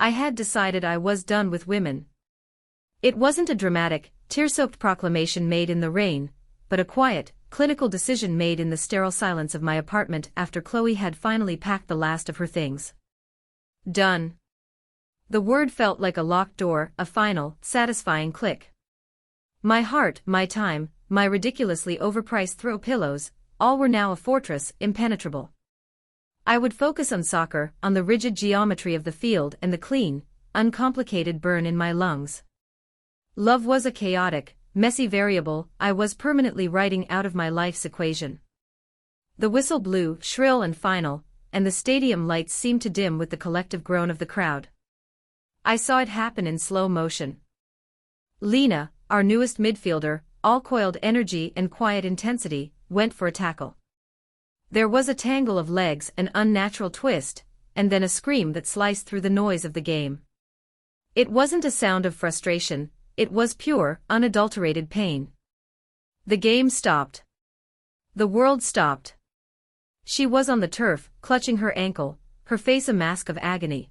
I had decided I was done with women. It wasn't a dramatic, tear-soaked proclamation made in the rain, but a quiet, clinical decision made in the sterile silence of my apartment after Chloe had finally packed the last of her things. Done. The word felt like a locked door, a final, satisfying click. My heart, my time, my ridiculously overpriced throw pillows, all were now a fortress, impenetrable. I would focus on soccer, on the rigid geometry of the field and the clean, uncomplicated burn in my lungs. Love was a chaotic, messy variable I was permanently writing out of my life's equation. The whistle blew, shrill and final, and the stadium lights seemed to dim with the collective groan of the crowd. I saw it happen in slow motion. Lena, our newest midfielder, all coiled energy and quiet intensity, went for a tackle. There was a tangle of legs, an unnatural twist, and then a scream that sliced through the noise of the game. It wasn't a sound of frustration, it was pure, unadulterated pain. The game stopped. The world stopped. She was on the turf, clutching her ankle, her face a mask of agony.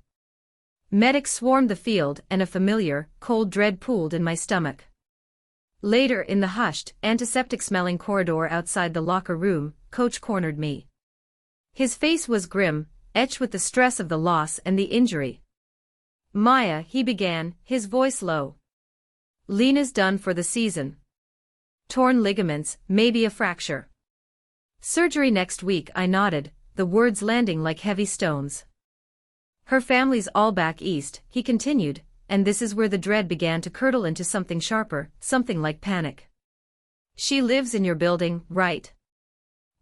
Medics swarmed the field and a familiar, cold dread pooled in my stomach. Later in the hushed, antiseptic-smelling corridor outside the locker room, Coach cornered me. His face was grim, etched with the stress of the loss and the injury. "Maya," he began, his voice low. "Lena's done for the season. Torn ligaments, maybe a fracture. Surgery next week," I nodded, the words landing like heavy stones. "Her family's all back east," he continued, and this is where the dread began to curdle into something sharper, something like panic. "She lives in your building, right?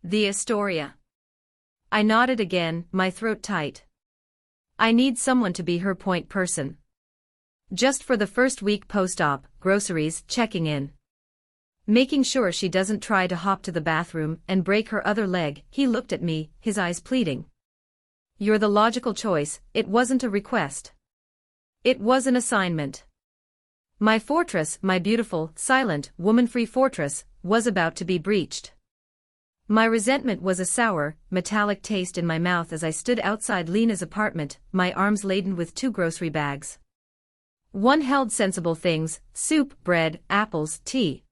The Astoria." I nodded again, my throat tight. "I need someone to be her point person. Just for the first week post-op, groceries, checking in. Making sure she doesn't try to hop to the bathroom and break her other leg." He looked at me, his eyes pleading. "You're the logical choice." It wasn't a request. It was an assignment. My fortress, my beautiful, silent, woman-free fortress, was about to be breached. My resentment was a sour, metallic taste in my mouth as I stood outside Lena's apartment, my arms laden with 2 grocery bags. One held sensible things, soup, bread, apples, tea.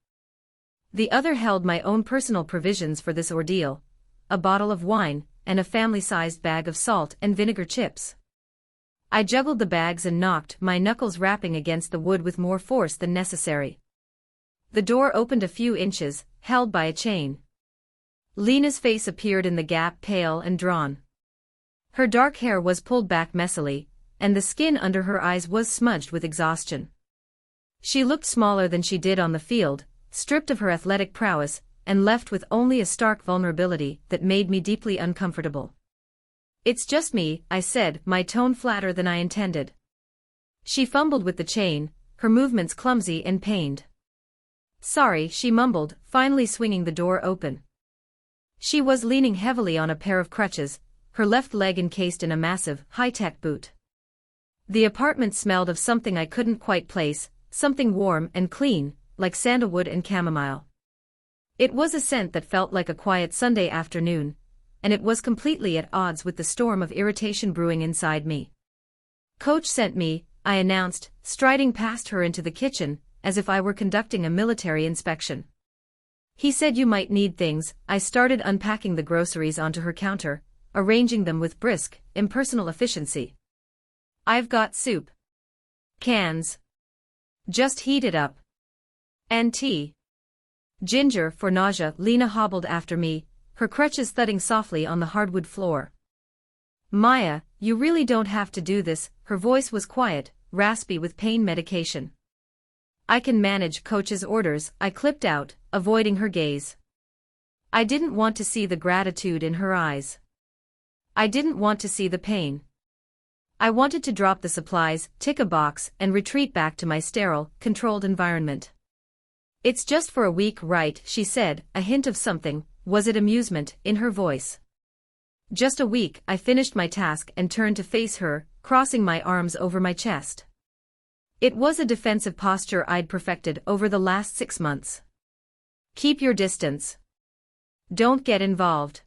The other held my own personal provisions for this ordeal, a bottle of wine, and a family-sized bag of salt and vinegar chips. I juggled the bags and knocked, my knuckles rapping against the wood with more force than necessary. The door opened a few inches, held by a chain. Lena's face appeared in the gap, pale and drawn. Her dark hair was pulled back messily, and the skin under her eyes was smudged with exhaustion. She looked smaller than she did on the field, stripped of her athletic prowess, and left with only a stark vulnerability that made me deeply uncomfortable. "It's just me," I said, my tone flatter than I intended. She fumbled with the chain, her movements clumsy and pained. "Sorry," she mumbled, finally swinging the door open. She was leaning heavily on a pair of crutches, her left leg encased in a massive, high-tech boot. The apartment smelled of something I couldn't quite place, something warm and clean, like sandalwood and chamomile. It was a scent that felt like a quiet Sunday afternoon, and it was completely at odds with the storm of irritation brewing inside me. "Coach sent me," I announced, striding past her into the kitchen, as if I were conducting a military inspection. "He said you might need things." I started unpacking the groceries onto her counter, arranging them with brisk, impersonal efficiency. "I've got soup. Cans. Just heat it up. And tea. Ginger for nausea." Lena hobbled after me, her crutches thudding softly on the hardwood floor. "Maya, you really don't have to do this." Her voice was quiet, raspy with pain medication. "I can manage." Coach's orders, I clipped out, avoiding her gaze. I didn't want to see the gratitude in her eyes. I didn't want to see the pain. I wanted to drop the supplies, tick a box, and retreat back to my sterile, controlled environment. "It's just for a week, right?" she said, a hint of something, was it amusement, in her voice. "Just a week." I finished my task and turned to face her, crossing my arms over my chest. It was a defensive posture I'd perfected over the last 6 months. "Keep your distance. Don't get involved.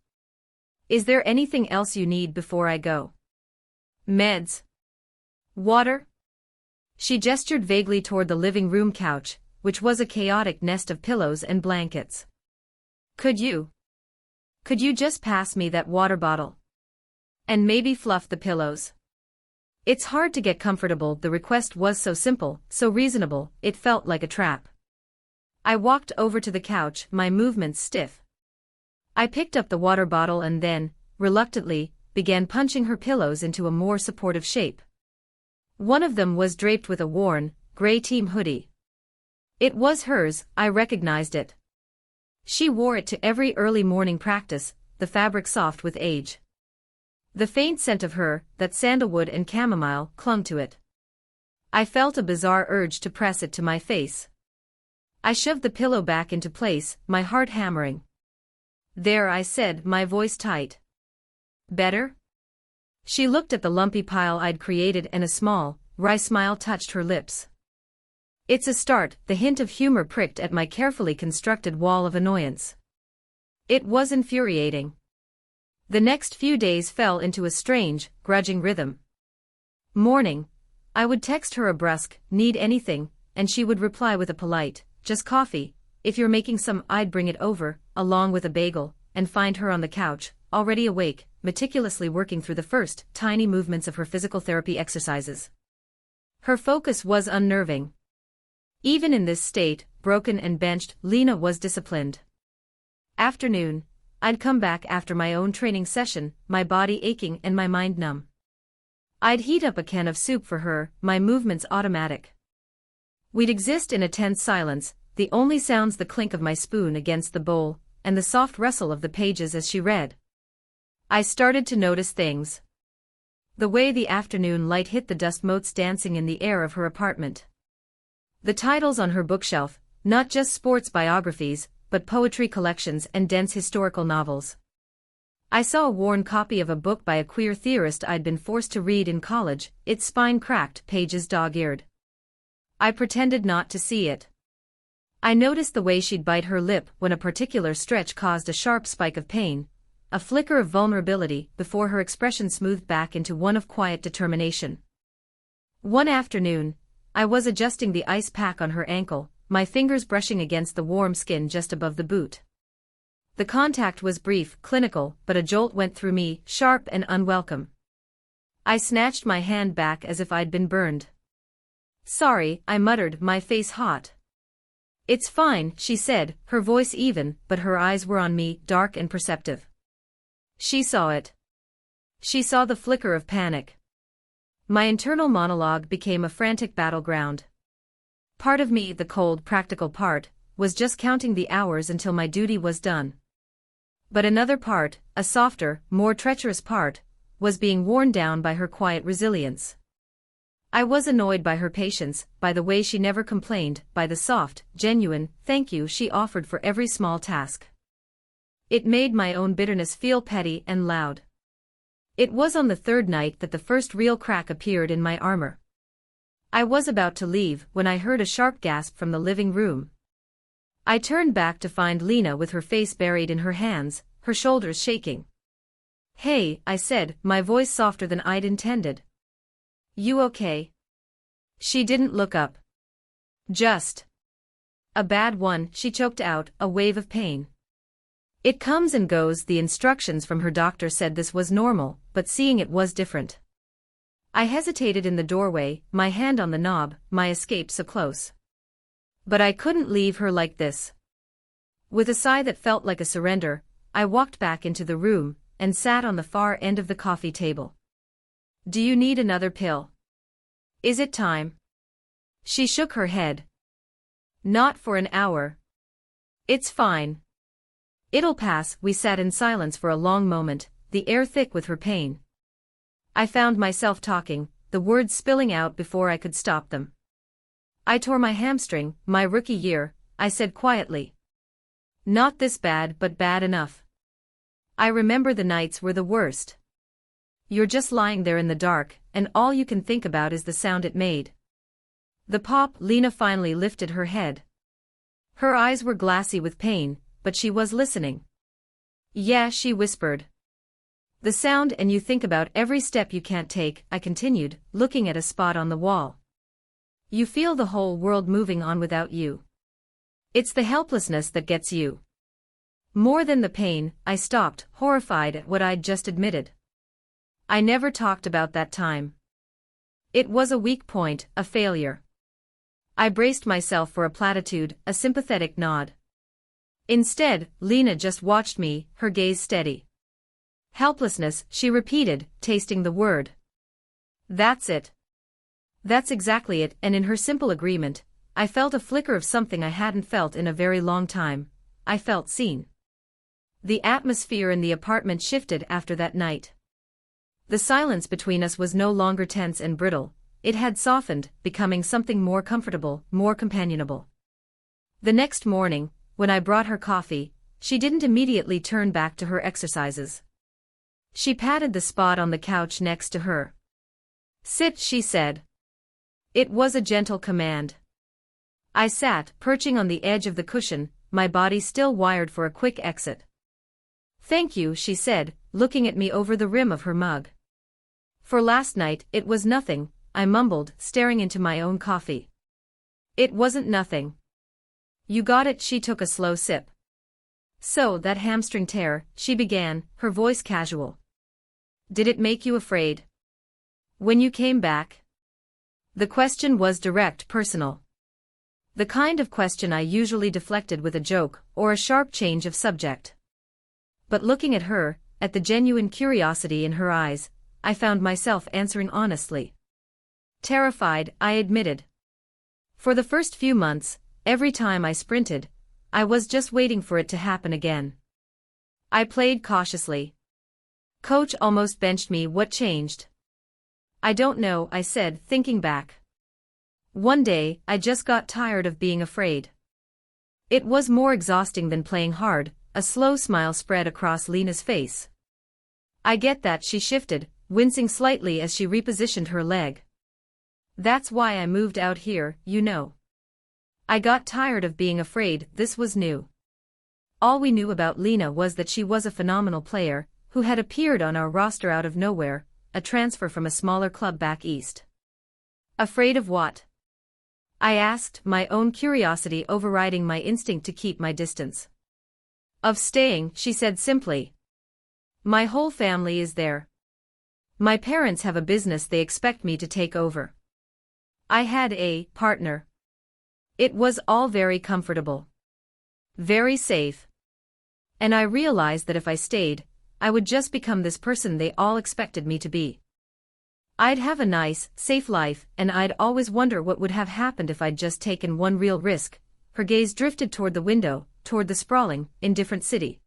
Is there anything else you need before I go?" "Meds. Water? She gestured vaguely toward the living room couch, which was a chaotic nest of pillows and blankets. Could you just pass me that water bottle? And maybe fluff the pillows? It's hard to get comfortable. The request was so simple, so reasonable, it felt like a trap. I walked over to the couch, my movements stiff. I picked up the water bottle and then, reluctantly, began punching her pillows into a more supportive shape. One of them was draped with a worn, gray team hoodie. It was hers, I recognized it. She wore it to every early morning practice, the fabric soft with age. The faint scent of her, that sandalwood and chamomile, clung to it. I felt a bizarre urge to press it to my face. I shoved the pillow back into place, my heart hammering. There, I said, my voice tight. Better? She looked at the lumpy pile I'd created and a small, wry smile touched her lips. It's a start, the hint of humor pricked at my carefully constructed wall of annoyance. It was infuriating. The next few days fell into a strange, grudging rhythm. Morning. I would text her a brusque, need anything, and she would reply with a polite, just coffee. If you're making some, I'd bring it over, along with a bagel, and find her on the couch, already awake, meticulously working through the first, tiny movements of her physical therapy exercises. Her focus was unnerving. Even in this state, broken and benched, Lena was disciplined. Afternoon. I'd come back after my own training session, my body aching and my mind numb. I'd heat up a can of soup for her, my movements automatic. We'd exist in a tense silence, the only sounds the clink of my spoon against the bowl, and the soft rustle of the pages as she read. I started to notice things. The way the afternoon light hit the dust motes dancing in the air of her apartment. The titles on her bookshelf, not just sports biographies, but poetry collections and dense historical novels. I saw a worn copy of a book by a queer theorist I'd been forced to read in college, its spine cracked, pages dog-eared. I pretended not to see it. I noticed the way she'd bite her lip when a particular stretch caused a sharp spike of pain, a flicker of vulnerability before her expression smoothed back into one of quiet determination. One afternoon, I was adjusting the ice pack on her ankle, my fingers brushing against the warm skin just above the boot. The contact was brief, clinical, but a jolt went through me, sharp and unwelcome. I snatched my hand back as if I'd been burned. Sorry, I muttered, my face hot. It's fine, she said, her voice even, but her eyes were on me, dark and perceptive. She saw it. She saw the flicker of panic. My internal monologue became a frantic battleground. Part of me, the cold, practical part, was just counting the hours until my duty was done. But another part, a softer, more treacherous part, was being worn down by her quiet resilience. I was annoyed by her patience, by the way she never complained, by the soft, genuine, thank you she offered for every small task. It made my own bitterness feel petty and loud. It was on the third night that the first real crack appeared in my armor. I was about to leave when I heard a sharp gasp from the living room. I turned back to find Lena with her face buried in her hands, her shoulders shaking. Hey, I said, my voice softer than I'd intended. You okay? She didn't look up. Just a bad one, she choked out, a wave of pain. It comes and goes. The instructions from her doctor said this was normal, but seeing it was different. I hesitated in the doorway, my hand on the knob, my escape so close. But I couldn't leave her like this. With a sigh that felt like a surrender, I walked back into the room, and sat on the far end of the coffee table. Do you need another pill? Is it time? She shook her head. Not for an hour. It's fine. It'll pass. We sat in silence for a long moment, the air thick with her pain. I found myself talking, the words spilling out before I could stop them. I tore my hamstring, my rookie year, I said quietly. Not this bad, but bad enough. I remember the nights were the worst. You're just lying there in the dark, and all you can think about is the sound it made. The pop. Lena finally lifted her head. Her eyes were glassy with pain, but she was listening. Yeah, she whispered. The sound, and you think about every step you can't take, I continued, looking at a spot on the wall. You feel the whole world moving on without you. It's the helplessness that gets you. More than the pain, I stopped, horrified at what I'd just admitted. I never talked about that time. It was a weak point, a failure. I braced myself for a platitude, a sympathetic nod. Instead, Lena just watched me, her gaze steady. Helplessness, she repeated, tasting the word. That's it. That's exactly it, and in her simple agreement, I felt a flicker of something I hadn't felt in a very long time. I felt seen. The atmosphere in the apartment shifted after that night. The silence between us was no longer tense and brittle, it had softened, becoming something more comfortable, more companionable. The next morning, when I brought her coffee, she didn't immediately turn back to her exercises. She patted the spot on the couch next to her. Sit, she said. It was a gentle command. I sat, perching on the edge of the cushion, my body still wired for a quick exit. Thank you, she said, looking at me over the rim of her mug. For last night, it was nothing, I mumbled, staring into my own coffee. It wasn't nothing. You got it, she took a slow sip. So, that hamstring tear, she began, her voice casual. Did it make you afraid? When you came back? The question was direct, personal. The kind of question I usually deflected with a joke, or a sharp change of subject. But looking at her, at the genuine curiosity in her eyes, I found myself answering honestly. Terrified, I admitted. For the first few months, every time I sprinted, I was just waiting for it to happen again. I played cautiously. Coach almost benched me. What changed? I don't know, I said, thinking back. One day, I just got tired of being afraid. It was more exhausting than playing hard. A slow smile spread across Lena's face. I get that, she shifted, wincing slightly as she repositioned her leg. That's why I moved out here, you know. I got tired of being afraid. This was new. All we knew about Lena was that she was a phenomenal player, who had appeared on our roster out of nowhere, a transfer from a smaller club back east. Afraid of what? I asked, my own curiosity overriding my instinct to keep my distance. Of staying, she said simply. My whole family is there. My parents have a business they expect me to take over. I had a partner. It was all very comfortable. Very safe. And I realized that if I stayed, I would just become this person they all expected me to be. I'd have a nice, safe life, and I'd always wonder what would have happened if I'd just taken one real risk. Her gaze drifted toward the window, toward the sprawling, indifferent city.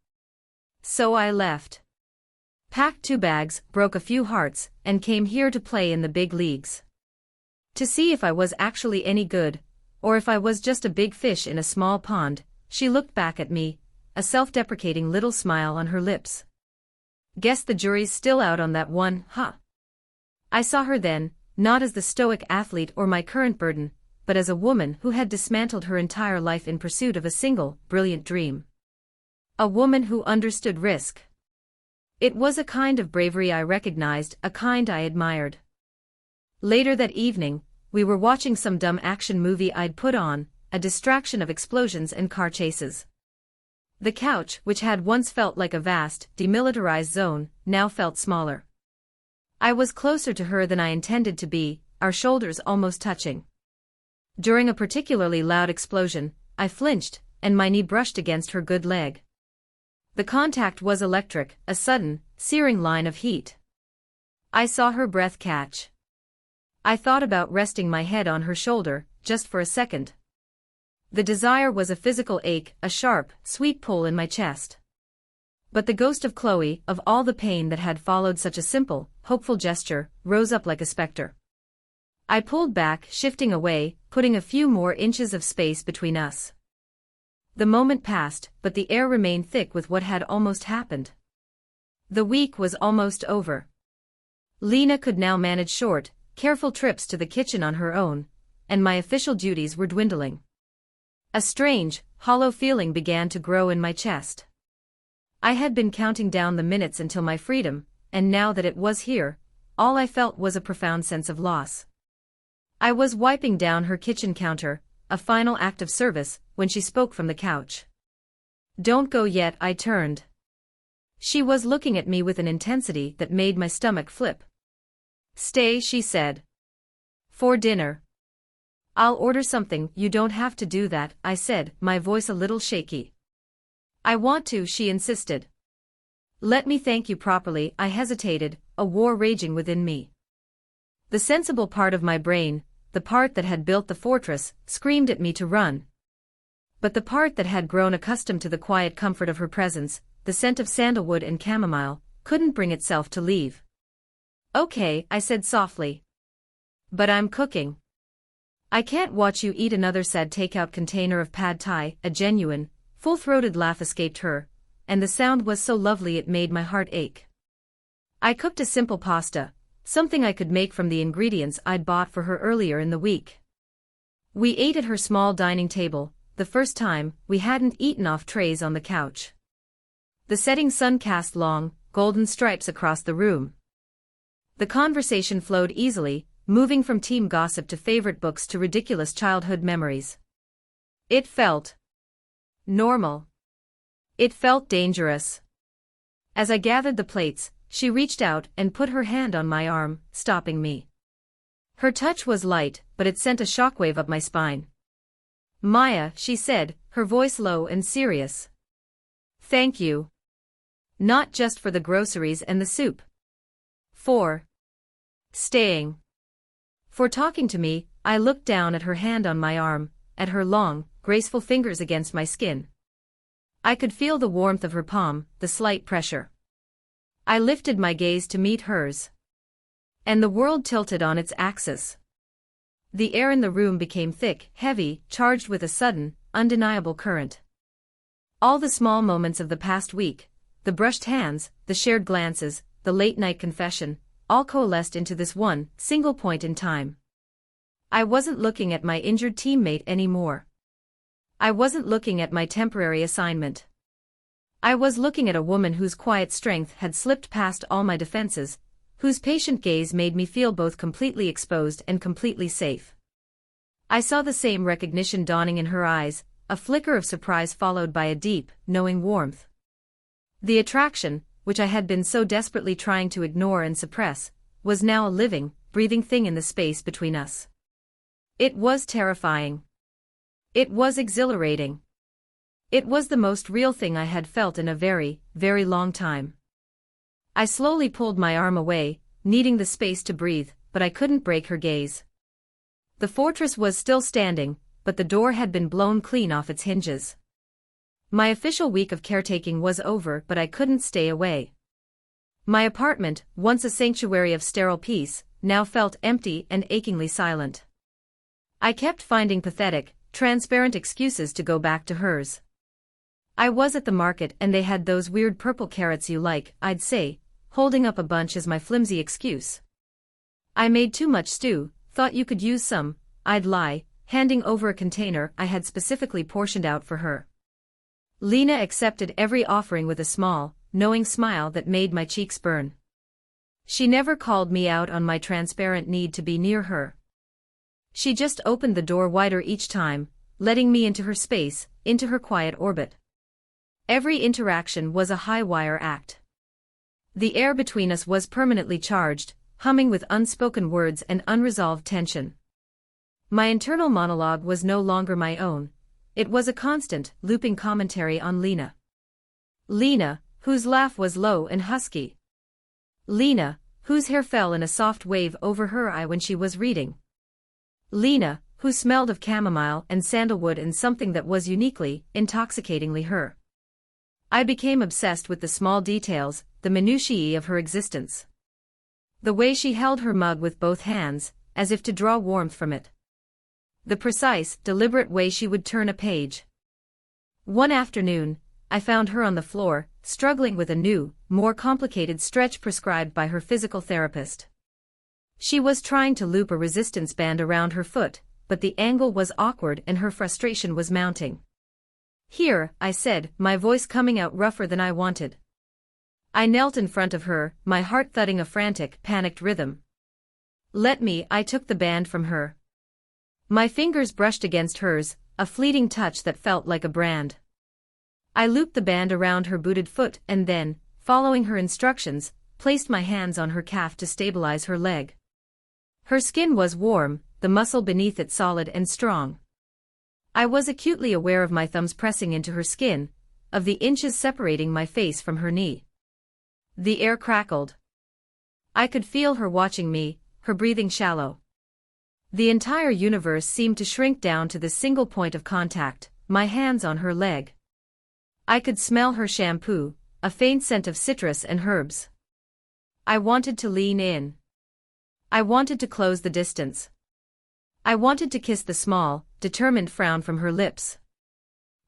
So I left. Packed 2 bags, broke a few hearts, and came here to play in the big leagues. To see if I was actually any good, or if I was just a big fish in a small pond. She looked back at me, a self-deprecating little smile on her lips. Guess the jury's still out on that one, huh? I saw her then, not as the stoic athlete or my current burden, but as a woman who had dismantled her entire life in pursuit of a single, brilliant dream. A woman who understood risk. It was a kind of bravery I recognized, a kind I admired. Later that evening, we were watching some dumb action movie I'd put on, a distraction of explosions and car chases. The couch, which had once felt like a vast, demilitarized zone, now felt smaller. I was closer to her than I intended to be, our shoulders almost touching. During a particularly loud explosion, I flinched, and my knee brushed against her good leg. The contact was electric, a sudden, searing line of heat. I saw her breath catch. I thought about resting my head on her shoulder, just for a second. The desire was a physical ache, a sharp, sweet pull in my chest. But the ghost of Chloe, of all the pain that had followed such a simple, hopeful gesture, rose up like a specter. I pulled back, shifting away, putting a few more inches of space between us. The moment passed, but the air remained thick with what had almost happened. The week was almost over. Lena could now manage short, careful trips to the kitchen on her own, and my official duties were dwindling. A strange, hollow feeling began to grow in my chest. I had been counting down the minutes until my freedom, and now that it was here, all I felt was a profound sense of loss. I was wiping down her kitchen counter, a final act of service, when she spoke from the couch. "Don't go yet," I turned. She was looking at me with an intensity that made my stomach flip. "Stay," she said. "For dinner." "I'll order something." "You don't have to do that," I said, my voice a little shaky. "I want to," she insisted. "Let me thank you properly." I hesitated, a war raging within me. The sensible part of my brain, the part that had built the fortress, screamed at me to run. But the part that had grown accustomed to the quiet comfort of her presence, the scent of sandalwood and chamomile, couldn't bring itself to leave. "Okay," I said softly. "But I'm cooking. I can't watch you eat another sad takeout container of pad thai." A genuine, full-throated laugh escaped her, and the sound was so lovely it made my heart ache. "I cooked a simple pasta, something I could make from the ingredients I'd bought for her earlier in the week." We ate at her small dining table, the first time we hadn't eaten off trays on the couch. The setting sun cast long, golden stripes across the room. The conversation flowed easily, moving from team gossip to favorite books to ridiculous childhood memories. It felt normal. It felt dangerous. As I gathered the plates, she reached out and put her hand on my arm, stopping me. Her touch was light, but it sent a shockwave up my spine. "Maya," she said, her voice low and serious. "Thank you. Not just for the groceries and the soup. For staying. For talking to me." I looked down at her hand on my arm, at her long, graceful fingers against my skin. I could feel the warmth of her palm, the slight pressure. I lifted my gaze to meet hers. And the world tilted on its axis. The air in the room became thick, heavy, charged with a sudden, undeniable current. All the small moments of the past week, the brushed hands, the shared glances, the late-night confession, all coalesced into this one, single point in time. I wasn't looking at my injured teammate anymore. I wasn't looking at my temporary assignment. I was looking at a woman whose quiet strength had slipped past all my defenses, whose patient gaze made me feel both completely exposed and completely safe. I saw the same recognition dawning in her eyes, a flicker of surprise followed by a deep, knowing warmth. The attraction, which I had been so desperately trying to ignore and suppress, was now a living, breathing thing in the space between us. It was terrifying. It was exhilarating. It was the most real thing I had felt in a very, very long time. I slowly pulled my arm away, needing the space to breathe, but I couldn't break her gaze. The fortress was still standing, but the door had been blown clean off its hinges. My official week of caretaking was over, but I couldn't stay away. My apartment, once a sanctuary of sterile peace, now felt empty and achingly silent. I kept finding pathetic, transparent excuses to go back to hers. I was at the market and they had those weird purple carrots you like, I'd say, holding up a bunch as my flimsy excuse. I made too much stew, thought you could use some, I'd lie, handing over a container I had specifically portioned out for her. Lena accepted every offering with a small, knowing smile that made my cheeks burn. She never called me out on my transparent need to be near her. She just opened the door wider each time, letting me into her space, into her quiet orbit. Every interaction was a high-wire act. The air between us was permanently charged, humming with unspoken words and unresolved tension. My internal monologue was no longer my own. It was a constant, looping commentary on Lena. Lena, whose laugh was low and husky. Lena, whose hair fell in a soft wave over her eye when she was reading. Lena, who smelled of chamomile and sandalwood and something that was uniquely, intoxicatingly her. I became obsessed with the small details, the minutiae of her existence. The way she held her mug with both hands, as if to draw warmth from it. The precise, deliberate way she would turn a page. One afternoon, I found her on the floor, struggling with a new, more complicated stretch prescribed by her physical therapist. She was trying to loop a resistance band around her foot, but the angle was awkward and her frustration was mounting. "Here," I said, my voice coming out rougher than I wanted. I knelt in front of her, my heart thudding a frantic, panicked rhythm. "Let me," I took the band from her. My fingers brushed against hers, a fleeting touch that felt like a brand. I looped the band around her booted foot and then, following her instructions, placed my hands on her calf to stabilize her leg. Her skin was warm, the muscle beneath it solid and strong. I was acutely aware of my thumbs pressing into her skin, of the inches separating my face from her knee. The air crackled. I could feel her watching me, her breathing shallow. The entire universe seemed to shrink down to this single point of contact, my hands on her leg. I could smell her shampoo, a faint scent of citrus and herbs. I wanted to lean in. I wanted to close the distance. I wanted to kiss the small, determined frown from her lips.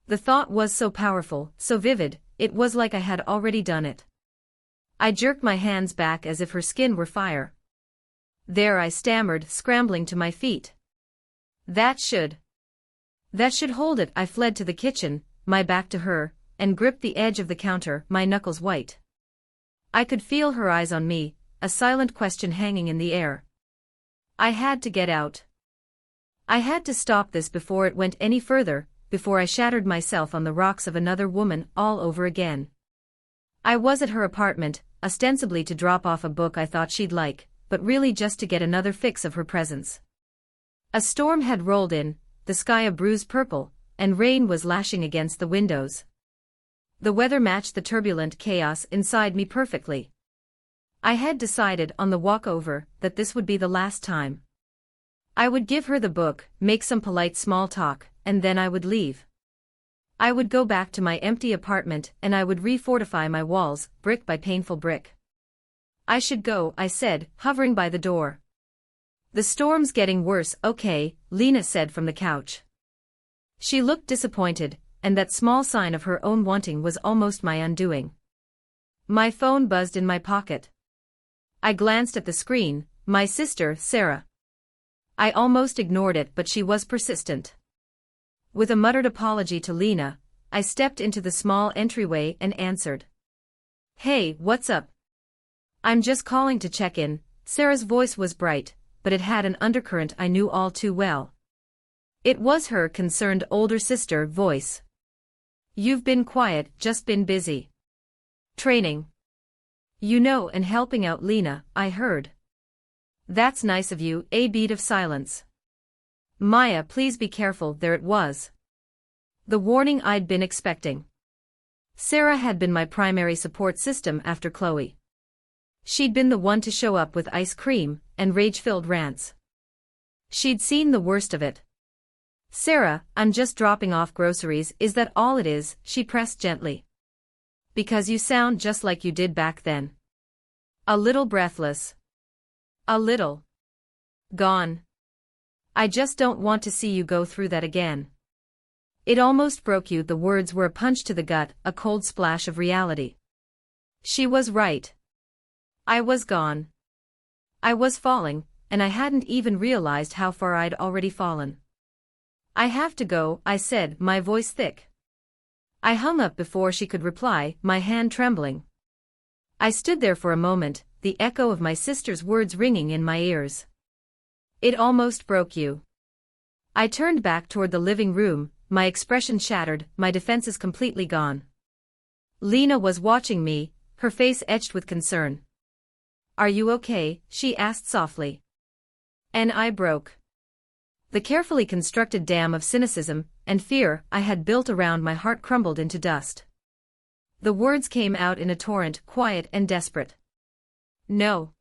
The thought was so powerful, so vivid, it was like I had already done it. I jerked my hands back as if her skin were fire. "There," I stammered, scrambling to my feet. That should hold it." I fled to the kitchen, my back to her, and gripped the edge of the counter, my knuckles white. I could feel her eyes on me, a silent question hanging in the air. I had to get out. I had to stop this before it went any further, before I shattered myself on the rocks of another woman all over again. I was at her apartment, ostensibly to drop off a book I thought she'd like, but really just to get another fix of her presence. A storm had rolled in, the sky a bruised purple, and rain was lashing against the windows. The weather matched the turbulent chaos inside me perfectly. I had decided on the walk over that this would be the last time. I would give her the book, make some polite small talk, and then I would leave. I would go back to my empty apartment and I would refortify my walls, brick by painful brick. "I should go," I said, hovering by the door. "The storm's getting worse." "Okay," Lena said from the couch. She looked disappointed, and that small sign of her own wanting was almost my undoing. My phone buzzed in my pocket. I glanced at the screen, my sister, Sarah. I almost ignored it, but she was persistent. With a muttered apology to Lena, I stepped into the small entryway and answered. "Hey, what's up?" "I'm just calling to check in." Sarah's voice was bright, but it had an undercurrent I knew all too well. It was her concerned older sister voice. "You've been quiet, just been busy. Training. You know, and helping out Lena, I heard." "That's nice of you." A beat of silence. "Maya, please be careful." There it was. The warning I'd been expecting. Sarah had been my primary support system after Chloe. She'd been the one to show up with ice cream and rage-filled rants. She'd seen the worst of it. "Sarah, I'm just dropping off groceries." "Is that all it is?" she pressed gently. "Because you sound just like you did back then. A little breathless. A little gone. I just don't want to see you go through that again." It almost broke you. The words were a punch to the gut, a cold splash of reality. She was right. I was gone. I was falling, and I hadn't even realized how far I'd already fallen. "I have to go," I said, my voice thick. I hung up before she could reply, my hand trembling. I stood there for a moment, the echo of my sister's words ringing in my ears. "It almost broke you." I turned back toward the living room, my expression shattered, my defenses completely gone. Lena was watching me, her face etched with concern. "Are you okay?" she asked softly. And I broke. The carefully constructed dam of cynicism and fear I had built around my heart crumbled into dust. The words came out in a torrent, quiet and desperate. "No.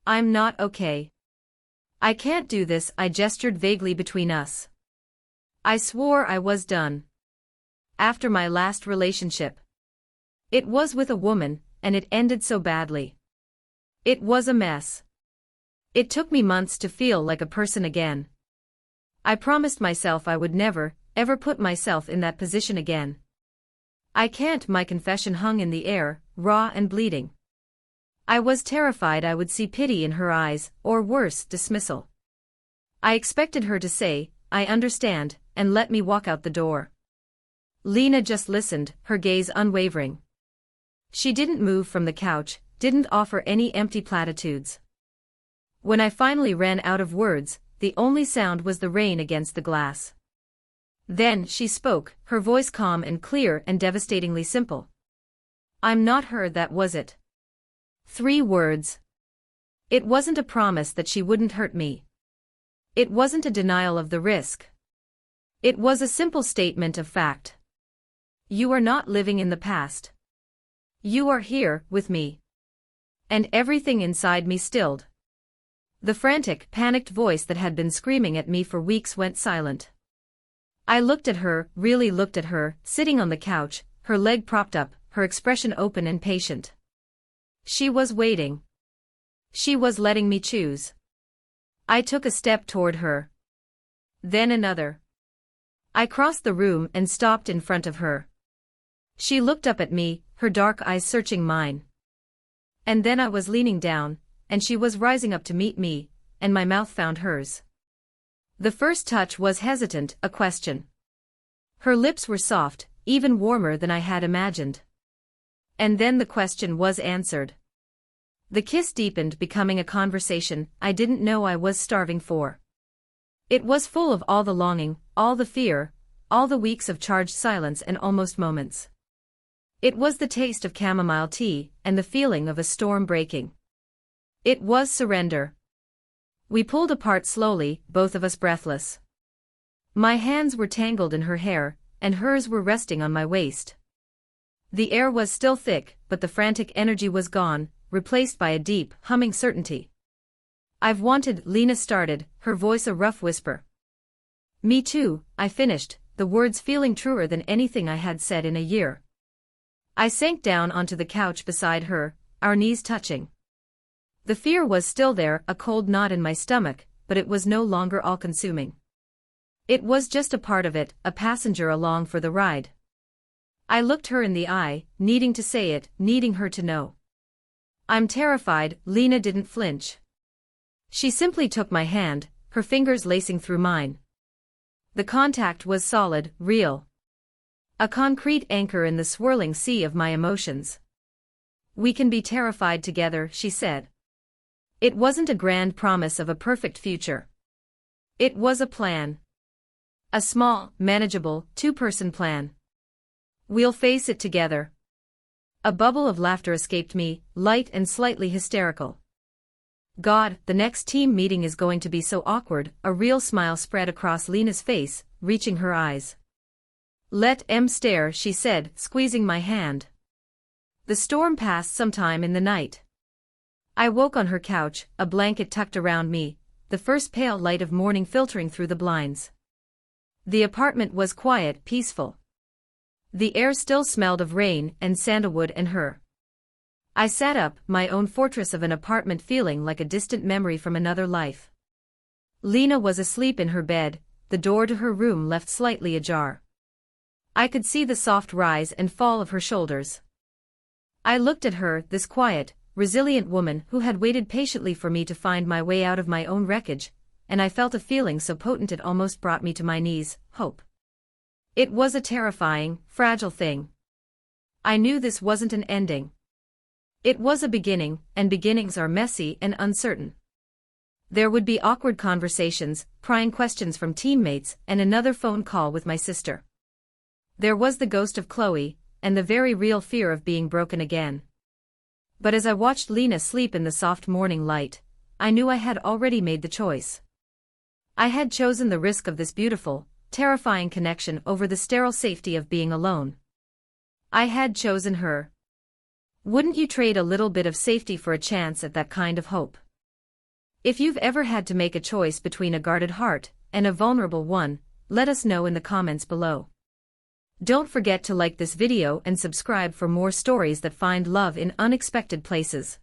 I'm not okay. I can't do this." I gestured vaguely between us. I swore I was done. After my last relationship. It was with a woman, and it ended so badly. It was a mess. It took me months to feel like a person again. I promised myself I would never, ever put myself in that position again. I can't. My confession hung in the air, raw and bleeding. I was terrified I would see pity in her eyes, or worse, dismissal. I expected her to say, "I understand," and let me walk out the door. Lena just listened, her gaze unwavering. She didn't move from the couch, didn't offer any empty platitudes. When I finally ran out of words, the only sound was the rain against the glass. Then she spoke, her voice calm and clear and devastatingly simple. "I'm not her, that was it." 3 words. It wasn't a promise that she wouldn't hurt me. It wasn't a denial of the risk. It was a simple statement of fact. "You are not living in the past. You are here, with me." And everything inside me stilled. The frantic, panicked voice that had been screaming at me for weeks went silent. I looked at her, really looked at her, sitting on the couch, her leg propped up, her expression open and patient. She was waiting. She was letting me choose. I took a step toward her. Then another. I crossed the room and stopped in front of her. She looked up at me, her dark eyes searching mine. And then I was leaning down, and she was rising up to meet me, and my mouth found hers. The first touch was hesitant, a question. Her lips were soft, even warmer than I had imagined. And then the question was answered. The kiss deepened, becoming a conversation I didn't know I was starving for. It was full of all the longing, all the fear, all the weeks of charged silence and almost moments. It was the taste of chamomile tea and the feeling of a storm breaking. It was surrender. We pulled apart slowly, both of us breathless. My hands were tangled in her hair, and hers were resting on my waist. The air was still thick, but the frantic energy was gone, replaced by a deep, humming certainty. "I've wanted," Lena started, her voice a rough whisper. "Me too," I finished, the words feeling truer than anything I had said in a year. I sank down onto the couch beside her, our knees touching. The fear was still there, a cold knot in my stomach, but it was no longer all-consuming. It was just a part of it, a passenger along for the ride. I looked her in the eye, needing to say it, needing her to know. "I'm terrified." Lena didn't flinch. She simply took my hand, her fingers lacing through mine. The contact was solid, real. A concrete anchor in the swirling sea of my emotions. "We can be terrified together," she said. It wasn't a grand promise of a perfect future. It was a plan. A small, manageable, 2-person plan. "We'll face it together." A bubble of laughter escaped me, light and slightly hysterical. "God, the next team meeting is going to be so awkward." A real smile spread across Lena's face, reaching her eyes. "Let em stare," she said, squeezing my hand. The storm passed sometime in the night. I woke on her couch, a blanket tucked around me, the first pale light of morning filtering through the blinds. The apartment was quiet, peaceful. The air still smelled of rain and sandalwood and her. I sat up, my own fortress of an apartment feeling like a distant memory from another life. Lena was asleep in her bed, the door to her room left slightly ajar. I could see the soft rise and fall of her shoulders. I looked at her, this quiet, resilient woman who had waited patiently for me to find my way out of my own wreckage, and I felt a feeling so potent it almost brought me to my knees, hope. It was a terrifying, fragile thing. I knew this wasn't an ending. It was a beginning, and beginnings are messy and uncertain. There would be awkward conversations, prying questions from teammates, and another phone call with my sister. There was the ghost of Chloe, and the very real fear of being broken again. But as I watched Lena sleep in the soft morning light, I knew I had already made the choice. I had chosen the risk of this beautiful, terrifying connection over the sterile safety of being alone. I had chosen her. Wouldn't you trade a little bit of safety for a chance at that kind of hope? If you've ever had to make a choice between a guarded heart and a vulnerable one, let us know in the comments below. Don't forget to like this video and subscribe for more stories that find love in unexpected places.